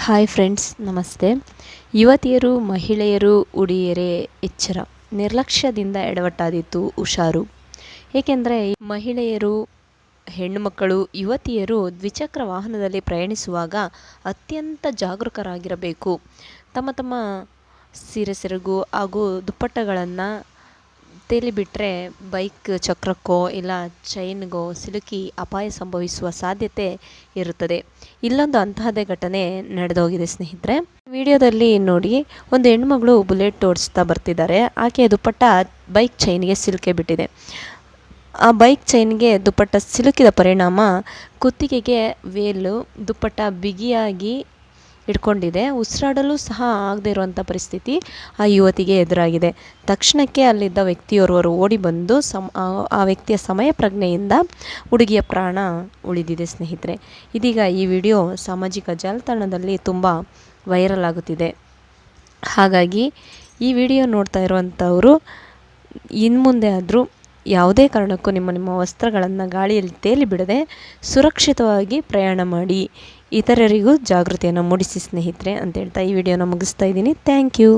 Hi friends, ನಮಸ್ತೆ. ಯುವತಿಯರು ಮಹಿಳೆಯರು ಉಡಿಯರೆ ಎಚ್ಚರ, ನಿರ್ಲಕ್ಷ್ಯದಿಂದ ಎಡವಟ್ಟಾದೀತು ಹುಷಾರು. ಏಕೆಂದರೆ ಮಹಿಳೆಯರು, ಹೆಣ್ಣುಮಕ್ಕಳು, ಯುವತಿಯರು ದ್ವಿಚಕ್ರ ವಾಹನದಲ್ಲಿ ಪ್ರಯಾಣಿಸುವಾಗ ಅತ್ಯಂತ ಜಾಗರೂಕರಾಗಿರಬೇಕು. ತಮ್ಮ ತಮ್ಮ ಸೀರೆ ಸೆರಗು ಹಾಗೂ ದುಪ್ಪಟ್ಟಗಳನ್ನು ತೇಲಿಬಿಟ್ರೆ ಬೈಕ್ ಚಕ್ರಕ್ಕೋ ಇಲ್ಲ ಚೈನ್ಗೋ ಸಿಲುಕಿ ಅಪಾಯ ಸಂಭವಿಸುವ ಸಾಧ್ಯತೆ ಇರುತ್ತದೆ. ಇಲ್ಲೊಂದು ಅಂತಹದೇ ಘಟನೆ ನಡೆದೋಗಿದೆ ಸ್ನೇಹಿತರೆ. ವಿಡಿಯೋದಲ್ಲಿ ನೋಡಿ, ಒಂದು ಹೆಣ್ಮಗಳು ಬುಲೆಟ್ ಓಡಿಸ್ತಾ ಬರ್ತಿದ್ದಾರೆ. ಆಕೆಯ ದುಪ್ಪಟ್ಟ ಬೈಕ್ ಚೈನ್ಗೆ ಸಿಲುಕೆ ಬಿಟ್ಟಿದೆ. ಆ ಬೈಕ್ ಚೈನ್ಗೆ ದುಪ್ಪಟ್ಟ ಸಿಲುಕಿದ ಪರಿಣಾಮ ಕುತ್ತಿಗೆಗೆ ವೇಲು ದುಪ್ಪಟ್ಟ ಬಿಗಿಯಾಗಿ ಇಟ್ಕೊಂಡಿದೆ. ಉಸಿರಾಡಲು ಸಹ ಆಗದೆ ಇರುವಂಥ ಪರಿಸ್ಥಿತಿ ಆ ಯುವತಿಗೆ ಎದುರಾಗಿದೆ. ತಕ್ಷಣಕ್ಕೆ ಅಲ್ಲಿದ್ದ ವ್ಯಕ್ತಿಯೋರ್ವರು ಓಡಿ ಬಂದು ಆ ವ್ಯಕ್ತಿಯ ಸಮಯ ಪ್ರಜ್ಞೆಯಿಂದ ಹುಡುಗಿಯ ಪ್ರಾಣ ಉಳಿದಿದೆ ಸ್ನೇಹಿತರೆ. ಇದೀಗ ಈ ವಿಡಿಯೋ ಸಾಮಾಜಿಕ ಜಾಲತಾಣದಲ್ಲಿ ತುಂಬ ವೈರಲ್ ಆಗುತ್ತಿದೆ. ಹಾಗಾಗಿ ಈ ವಿಡಿಯೋ ನೋಡ್ತಾ ಇರುವಂಥವರು ಇನ್ಮುಂದೆ ಆದರೂ ಯಾವುದೇ ಕಾರಣಕ್ಕೂ ನಿಮ್ಮ ವಸ್ತ್ರಗಳನ್ನು ಗಾಳಿಯಲ್ಲಿ ತೇಲಿ ಬಿಡದೆ ಸುರಕ್ಷಿತವಾಗಿ ಪ್ರಯಾಣ ಮಾಡಿ, ಇತರರಿಗೂ ಜಾಗೃತಿಯನ್ನು ಮೂಡಿಸಿ ಸ್ನೇಹಿತರೆ ಅಂತ ಹೇಳ್ತಾ ಈ ವಿಡಿಯೋನ ಮುಗಿಸ್ತಾ ಇದ್ದೀನಿ. Thank you.